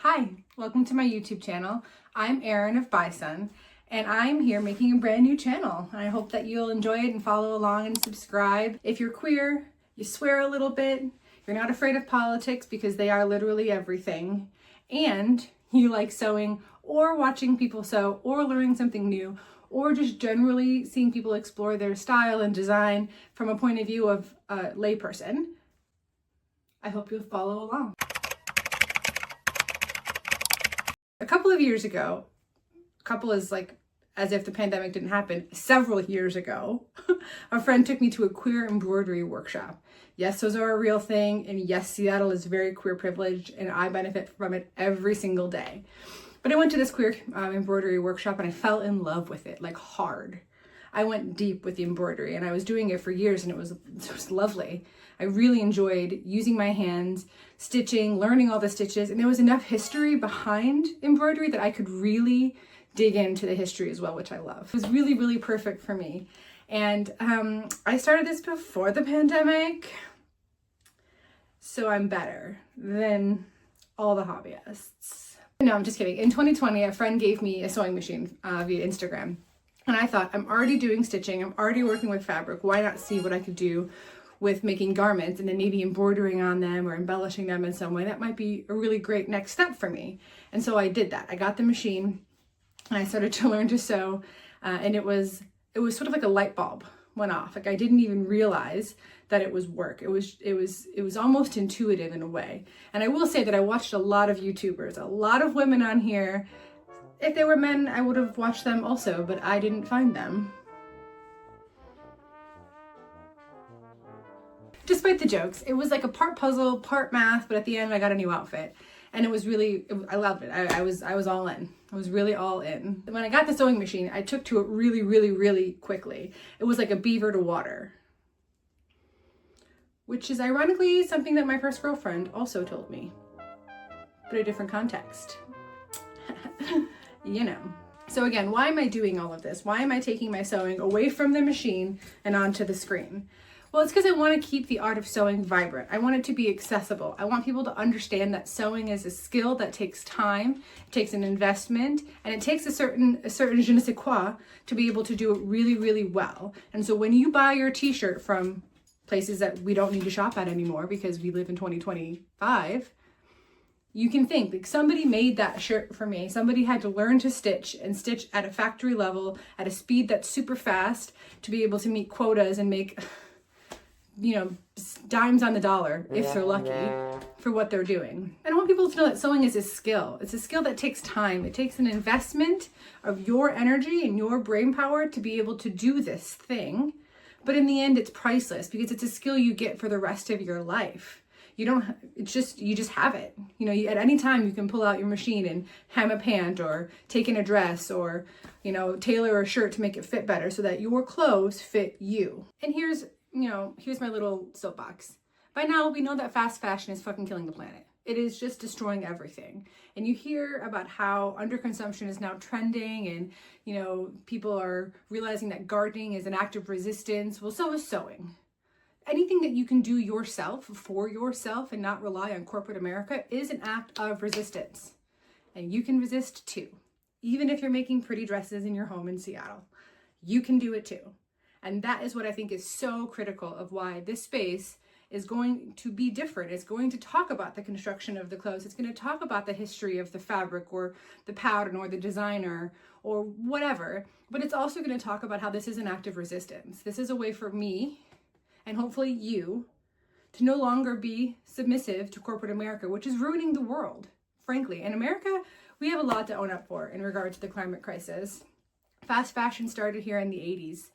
Hi, welcome to my YouTube channel. I'm Erin of Bison, and I'm here making a brand new channel. I hope that you'll enjoy it and follow along and subscribe. If you're queer, you swear a little bit, you're not afraid of politics because they are literally everything, and you like sewing or watching people sew or learning something new or just generally seeing people explore their style and design from a point of view of a layperson, I hope you'll follow along. A couple of years ago, couple is like as if the pandemic didn't happen, several years ago, a friend took me to a queer embroidery workshop. Yes, those are a real thing, and yes, Seattle is very queer privileged, and I benefit from it every single day. But I went to this queer embroidery workshop and I fell in love with it, like hard. I went deep with the embroidery and I was doing it for years and it was lovely. I really enjoyed using my hands, stitching, learning all the stitches, and there was enough history behind embroidery that I could really dig into the history as well, which I love. It was really, really perfect for me. And I started this before the pandemic, so I'm better than all the hobbyists. No, I'm just kidding. In 2020, a friend gave me a sewing machine via Instagram. And I thought, I'm already doing stitching, I'm already working with fabric, why not see what I could do with making garments and then maybe embroidering on them or embellishing them in some way. That might be a really great next step for me. And so I did that. I got the machine and I started to learn to sew, and it was sort of like a light bulb went off. Like I didn't even realize that it was work. It was almost intuitive in a way. And I will say that I watched a lot of YouTubers, a lot of women on here. If they were men, I would have watched them also, but I didn't find them. Despite the jokes, it was like a part puzzle, part math, but at the end I got a new outfit. And it was really, I loved it. I was all in. I was really all in. When I got the sewing machine, I took to it really, really, really quickly. It was like a beaver to water. Which is ironically something that my first girlfriend also told me, but a different context. You know. So again, why am I doing all of this? Why am I taking my sewing away from the machine and onto the screen? Well, it's because I want to keep the art of sewing vibrant. I want it to be accessible. I want people to understand that sewing is a skill that takes time, it takes an investment, and it takes a certain je ne sais quoi to be able to do it really, really well. And so when you buy your t-shirt from places that we don't need to shop at anymore because we live in 2025, you can think like somebody made that shirt for me. Somebody had to learn to stitch and stitch at a factory level at a speed that's super fast to be able to meet quotas and make, you know, dimes on the dollar if they're lucky for what they're doing. And I want people to know that sewing is a skill. It's a skill that takes time. It takes an investment of your energy and your brain power to be able to do this thing. But in the end, it's priceless because it's a skill you get for the rest of your life. You just have it. You know, at any time you can pull out your machine and hem a pant or take in a dress or, you know, tailor a shirt to make it fit better so that your clothes fit you. And here's my little soapbox. By now, we know that fast fashion is fucking killing the planet. It is just destroying everything. And you hear about how underconsumption is now trending and, you know, people are realizing that gardening is an act of resistance. Well, so is sewing. Anything that you can do yourself for yourself and not rely on corporate America is an act of resistance. And you can resist too. Even if you're making pretty dresses in your home in Seattle, you can do it too. And that is what I think is so critical of why this space is going to be different. It's going to talk about the construction of the clothes. It's going to talk about the history of the fabric or the pattern or the designer or whatever. But it's also going to talk about how this is an act of resistance. This is a way for me and hopefully you to no longer be submissive to corporate America, which is ruining the world, frankly. In America, we have a lot to own up for in regard to the climate crisis. Fast fashion started here in the 80s,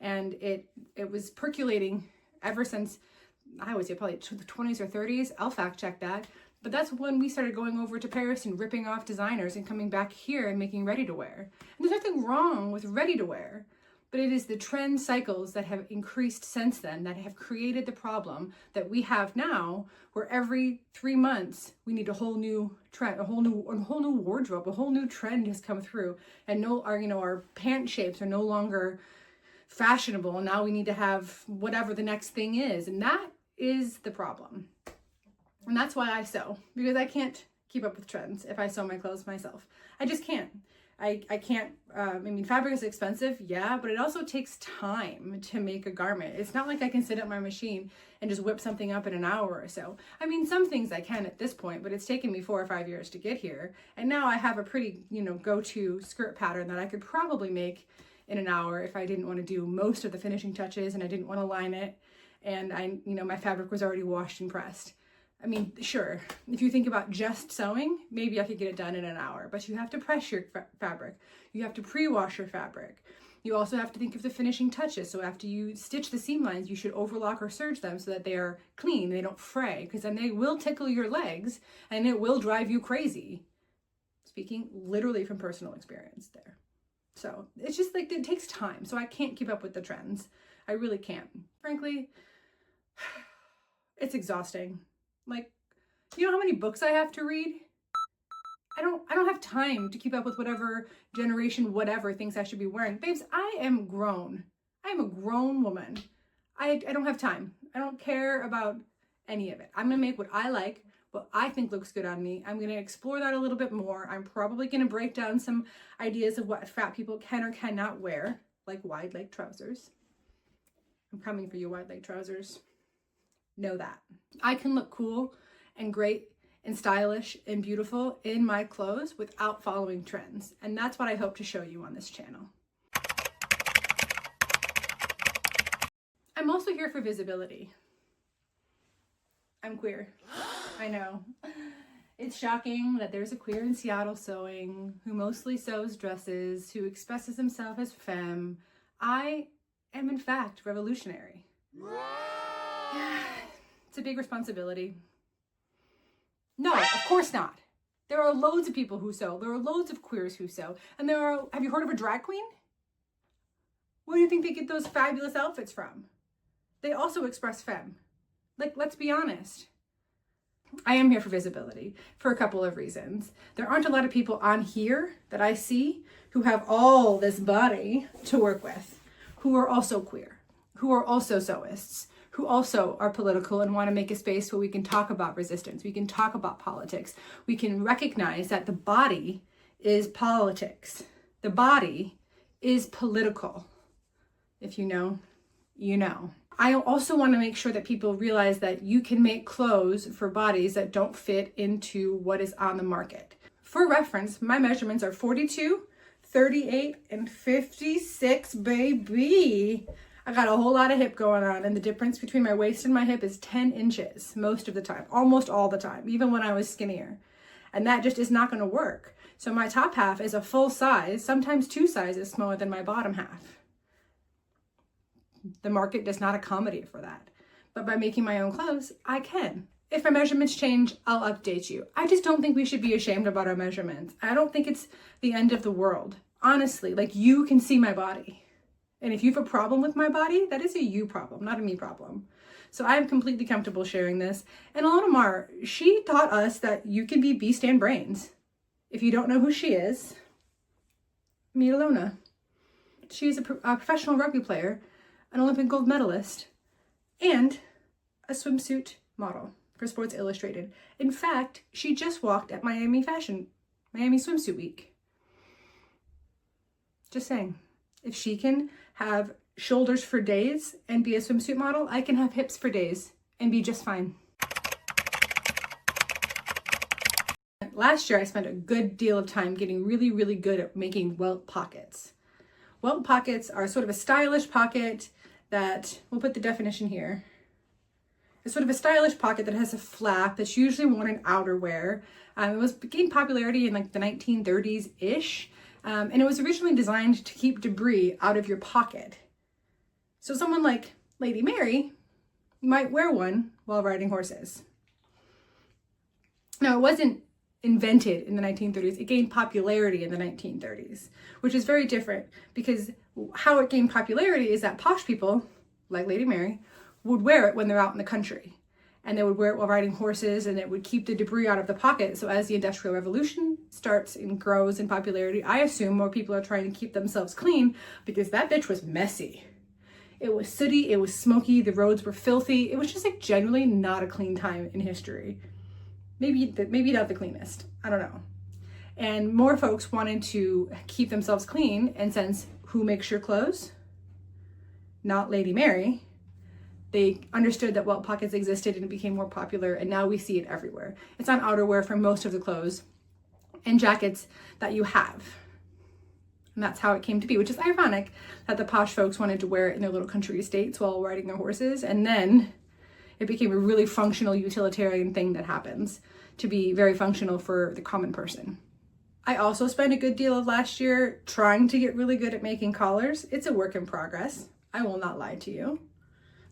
and it was percolating ever since, I would say probably the 20s or 30s. I'll fact check that. But that's when we started going over to Paris and ripping off designers and coming back here and making ready-to-wear. And there's nothing wrong with ready-to-wear. But it is the trend cycles that have increased since then that have created the problem that we have now, where every 3 months we need a whole new trend, a whole new wardrobe, a whole new trend has come through, and our pant shapes are no longer fashionable. And now we need to have whatever the next thing is, and that is the problem. And that's why I sew, because I can't keep up with trends if I sew my clothes myself. I just can't. I can't, I mean, fabric is expensive, yeah, but it also takes time to make a garment. It's not like I can sit at my machine and just whip something up in an hour or so. I mean, some things I can at this point, but it's taken me 4 or 5 years to get here. And now I have a pretty, go-to skirt pattern that I could probably make in an hour if I didn't want to do most of the finishing touches and I didn't want to line it. And my fabric was already washed and pressed. I mean, sure, if you think about just sewing, maybe I could get it done in an hour, but you have to press your fabric. You have to pre-wash your fabric. You also have to think of the finishing touches. So after you stitch the seam lines, you should overlock or serge them so that they are clean, they don't fray, because then they will tickle your legs and it will drive you crazy. Speaking literally from personal experience there. So it's just like, it takes time. So I can't keep up with the trends. I really can't. Frankly, it's exhausting. Like, you know how many books I have to read? I don't have time to keep up with whatever generation, whatever thinks I should be wearing. Babes, I am grown. I am a grown woman. I don't have time. I don't care about any of it. I'm gonna make what I like, what I think looks good on me. I'm gonna explore that a little bit more. I'm probably gonna break down some ideas of what fat people can or cannot wear, like wide leg trousers. I'm coming for you, wide leg trousers. Know that. I can look cool and great and stylish and beautiful in my clothes without following trends. And that's what I hope to show you on this channel. I'm also here for visibility. I'm queer. I know. It's shocking that there's a queer in Seattle sewing who mostly sews dresses, who expresses himself as femme. I am in fact revolutionary. It's a big responsibility. No, of course not. There are loads of people who sew. There are loads of queers who sew. And have you heard of a drag queen? Where do you think they get those fabulous outfits from? They also express femme. Like, let's be honest. I am here for visibility for a couple of reasons. There aren't a lot of people on here that I see who have all this body to work with, who are also queer, who are also sewists, who also are political and want to make a space where we can talk about resistance, we can talk about politics, we can recognize that the body is politics. The body is political. If you know, you know. I also want to make sure that people realize that you can make clothes for bodies that don't fit into what is on the market. For reference, my measurements are 42, 38, and 56, baby. I got a whole lot of hip going on, and the difference between my waist and my hip is 10 inches most of the time, almost all the time, even when I was skinnier. And that just is not going to work. So my top half is a full size, sometimes 2 sizes smaller than my bottom half. The market does not accommodate for that. But by making my own clothes, I can. If my measurements change, I'll update you. I just don't think we should be ashamed about our measurements. I don't think it's the end of the world. Honestly, like, you can see my body. And if you have a problem with my body, that is a you problem, not a me problem. So I am completely comfortable sharing this. And Alona Mar, she taught us that you can be beast and brains. If you don't know who she is, meet Alona. She's a professional rugby player, an Olympic gold medalist, and a swimsuit model for Sports Illustrated. In fact, she just walked at Miami Swimsuit Week. Just saying. If she can have shoulders for days and be a swimsuit model, I can have hips for days and be just fine. Last year, I spent a good deal of time getting really, really good at making welt pockets. Welt pockets are sort of a stylish pocket that, we'll put the definition here. It's sort of a stylish pocket that has a flap that's usually worn in outerwear. It gained popularity in like the 1930s-ish. And it was originally designed to keep debris out of your pocket. So someone like Lady Mary might wear one while riding horses. Now, it wasn't invented in the 1930s. It gained popularity in the 1930s, which is very different, because how it gained popularity is that posh people, like Lady Mary, would wear it when they're out in the country. And they would wear it while riding horses, and it would keep the debris out of the pocket. So as the Industrial Revolution starts and grows in popularity, I assume more people are trying to keep themselves clean, because that bitch was messy. It was sooty, it was smoky, the roads were filthy. It was just like generally not a clean time in history. maybe not the cleanest. I don't know. And more folks wanted to keep themselves clean, and since who makes your clothes? Not Lady Mary. They understood that welt pockets existed and it became more popular, and now we see it everywhere. It's on outerwear for most of the clothes and jackets that you have. And that's how it came to be, which is ironic that the posh folks wanted to wear it in their little country estates while riding their horses, and then it became a really functional utilitarian thing that happens to be very functional for the common person. I also spent a good deal of last year trying to get really good at making collars. It's a work in progress. I will not lie to you.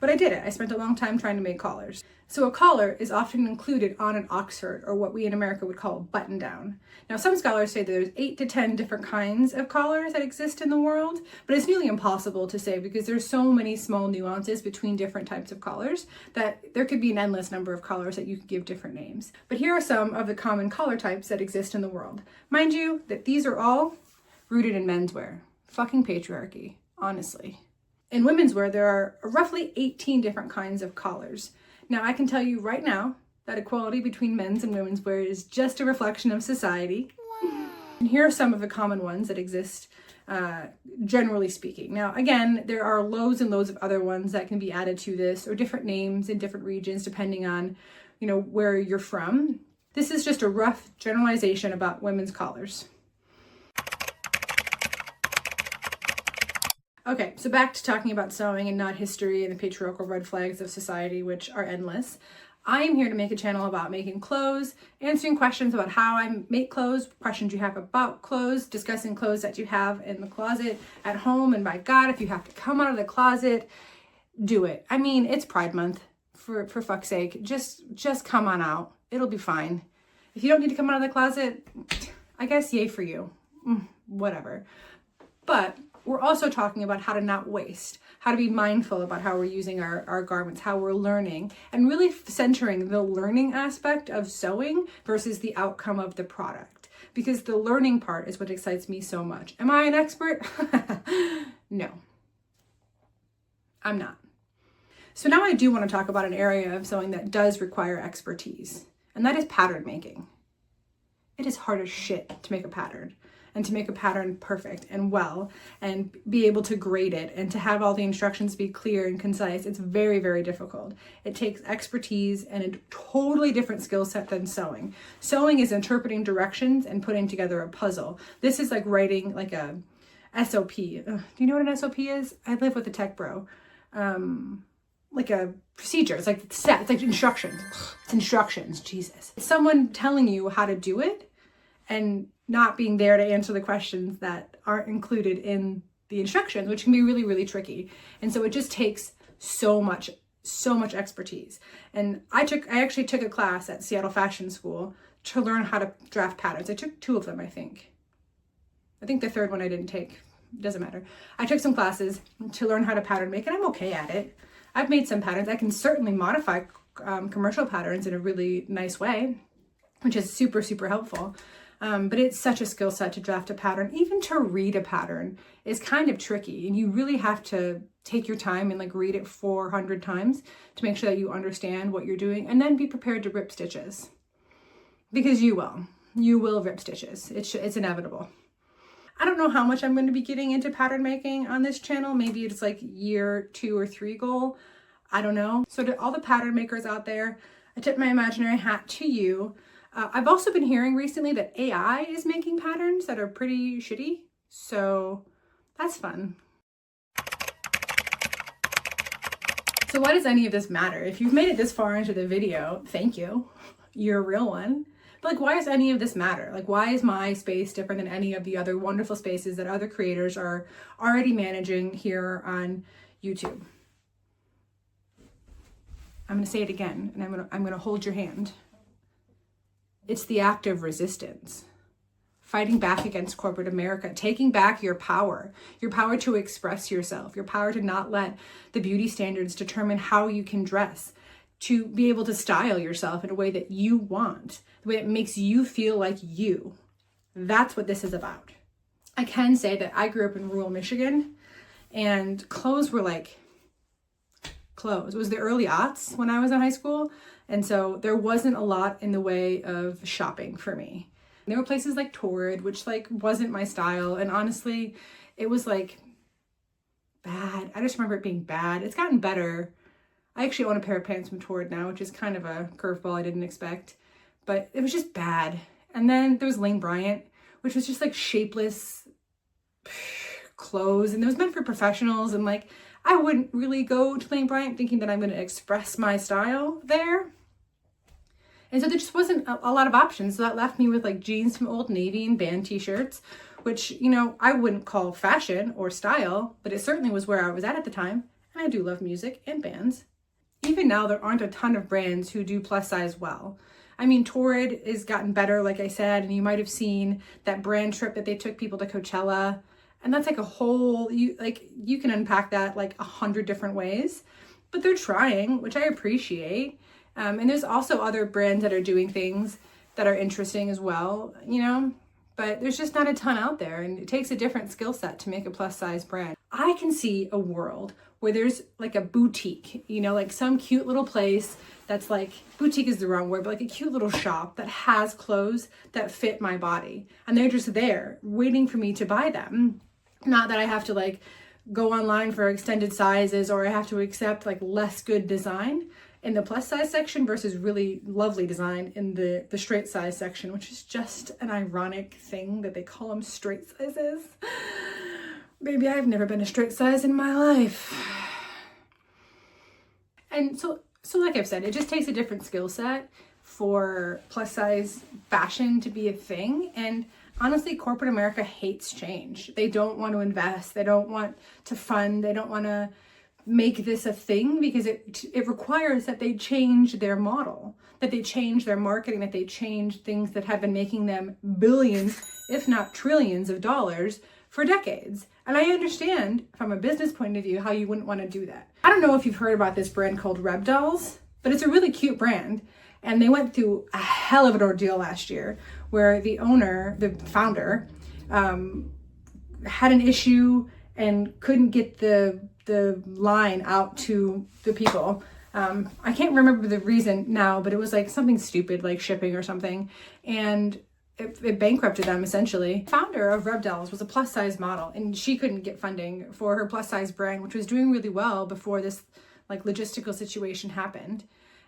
But I did it. I spent a long time trying to make collars. So a collar is often included on an oxford, or what we in America would call a button down. Now, some scholars say that there's 8 to 10 different kinds of collars that exist in the world, but it's nearly impossible to say because there's so many small nuances between different types of collars that there could be an endless number of collars that you could give different names. But here are some of the common collar types that exist in the world. Mind you, that these are all rooted in menswear. Fucking patriarchy, honestly. In women's wear, there are roughly 18 different kinds of collars. Now, I can tell you right now that equality between men's and women's wear is just a reflection of society. Wow. And here are some of the common ones that exist, generally speaking. Now, again, there are loads and loads of other ones that can be added to this, or different names in different regions, depending on, where you're from. This is just a rough generalization about women's collars. Okay, so back to talking about sewing and not history and the patriarchal red flags of society, which are endless. I am here to make a channel about making clothes, answering questions about how I make clothes, questions you have about clothes, discussing clothes that you have in the closet at home, and by God, if you have to come out of the closet, do it. I mean, it's Pride Month, for fuck's sake. Just come on out. It'll be fine. If you don't need to come out of the closet, I guess yay for you. Whatever. But we're also talking about how to not waste, how to be mindful about how we're using our garments, how we're learning, and really centering the learning aspect of sewing versus the outcome of the product. Because the learning part is what excites me so much. Am I an expert? No, I'm not. So now I do want to talk about an area of sewing that does require expertise, and that is pattern making. It is hard as shit to make a pattern, and to make a pattern perfect and well, and be able to grade it, and to have all the instructions be clear and concise. It's very, very difficult. It takes expertise and a totally different skill set than sewing. Sewing is interpreting directions and putting together a puzzle. This is like writing like a SOP. Do you know what an SOP is? I live with a tech bro. Like a procedure. It's like set. It's like instructions. It's instructions. Jesus. It's someone telling you how to do it and not being there to answer the questions that aren't included in the instructions, which can be really, really tricky. And so it just takes so much expertise. And I actually took a class at Seattle Fashion School to learn how to draft patterns. I took 2 of them, I think. I think the 3rd one I didn't take. Doesn't matter. I took some classes to learn how to pattern make, and I'm okay at it. I've made some patterns. I can certainly modify commercial patterns in a really nice way, which is super, super helpful. But it's such a skill set to draft a pattern. Even to read a pattern is kind of tricky, and you really have to take your time and like read it 400 times to make sure that you understand what you're doing, and then be prepared to rip stitches, because you will rip stitches. It's inevitable. I don't know how much I'm going to be getting into pattern making on this channel. Maybe it's like year 2 or 3 goal. I don't know. So to all the pattern makers out there, I tip my imaginary hat to you. I've also been hearing recently that AI is making patterns that are pretty shitty. So that's fun. So why does any of this matter? If you've made it this far into the video, thank you. You're a real one. But like, why does any of this matter? Like, why is my space different than any of the other wonderful spaces that other creators are already managing here on YouTube? I'm going to say it again, and I'm going to hold your hand. It's the act of resistance. Fighting back against corporate America, taking back your power to express yourself, your power to not let the beauty standards determine how you can dress, to be able to style yourself in a way that you want, the way that makes you feel like you. That's what this is about. I can say that I grew up in rural Michigan, and clothes were like clothes. It was the early aughts when I was in high school. And so there wasn't a lot in the way of shopping for me. There were places like Torrid, which like wasn't my style. And honestly, it was like bad. I just remember it being bad. It's gotten better. I actually own a pair of pants from Torrid now, which is kind of a curveball I didn't expect, but it was just bad. And then there was Lane Bryant, which was just like shapeless clothes, and it was meant for professionals. And like, I wouldn't really go to Lane Bryant thinking that I'm going to express my style there. And so there just wasn't a lot of options. So that left me with like jeans from Old Navy and band t-shirts, which, you know, I wouldn't call fashion or style, but it certainly was where I was at the time. And I do love music and bands. Even now, there aren't a ton of brands who do plus size well. I mean, Torrid has gotten better, like I said, and you might have seen that brand trip that they took people to Coachella. And that's like a whole, you can unpack that like 100 different ways, but they're trying, which I appreciate. And there's also other brands that are doing things that are interesting as well, you know, but there's just not a ton out there, and it takes a different skill set to make a plus size brand. I can see a world where there's like a boutique, you know, like some cute little place that's like, boutique is the wrong word, but like a cute little shop that has clothes that fit my body. And they're just there waiting for me to buy them. Not that I have to like go online for extended sizes, or I have to accept like less good design in the plus size section versus really lovely design in the straight size section, which is just an ironic thing that they call them straight sizes. Baby, I've never been a straight size in my life. And so like I've said, it just takes a different skill set for plus size fashion to be a thing. And honestly, corporate America hates change. They don't want to invest. They don't want to fund. They don't want to make this a thing, because it requires that they change their model, that they change their marketing, that they change things that have been making them billions, if not trillions of dollars for decades. And I understand from a business point of view how you wouldn't want to do that. I don't know if you've heard about this brand called Reb Dolls, but it's a really cute brand. And they went through a hell of an ordeal last year where the owner, the founder, had an issue and couldn't get the line out to the people. I can't remember the reason now, but it was like something stupid, like shipping or something. And it bankrupted them essentially. The founder of Reb Dolls was a plus size model, and she couldn't get funding for her plus size brand, which was doing really well before this like logistical situation happened.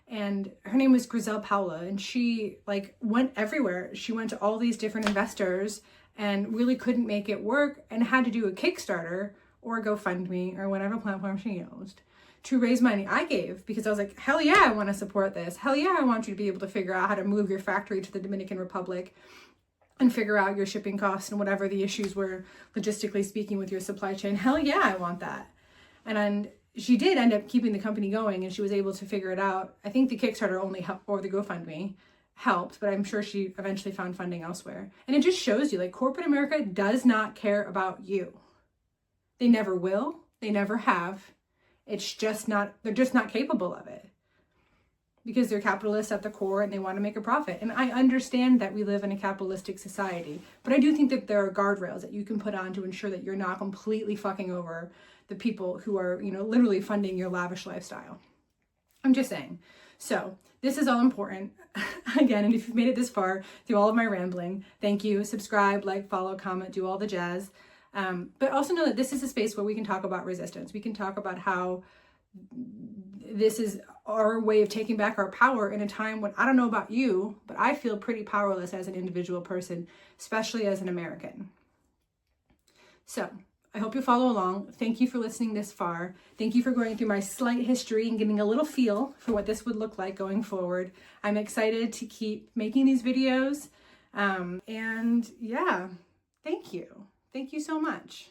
And her name was Griselle Paula, and she like went everywhere. She went to all these different investors and really couldn't make it work, and had to do a Kickstarter or a GoFundMe or whatever platform she used to raise money. I gave, because I was like, hell yeah, I want to support this. Hell yeah, I want you to be able to figure out how to move your factory to the Dominican Republic and figure out your shipping costs and whatever the issues were logistically speaking with your supply chain. Hell yeah, I want that. And she did end up keeping the company going, and she was able to figure it out. I think the Kickstarter only helped, or the GoFundMe helped, but I'm sure she eventually found funding elsewhere. And it just shows you, like, corporate America does not care about you. They never will. They never have. It's just not, they're just not capable of it, because they're capitalists at the core and they want to make a profit. And I understand that we live in a capitalistic society, but I do think that there are guardrails that you can put on to ensure that you're not completely fucking over the people who are, you know, literally funding your lavish lifestyle. I'm just saying. So this is all important. Again, and if you've made it this far through all of my rambling, thank you. Subscribe, like, follow, comment, do all the jazz. But also know that this is a space where we can talk about resistance. We can talk about how this is our way of taking back our power in a time when, I don't know about you, but I feel pretty powerless as an individual person, especially as an American. So I hope you follow along. Thank you for listening this far. Thank you for going through my slight history and getting a little feel for what this would look like going forward. I'm excited to keep making these videos. And yeah, thank you. Thank you so much.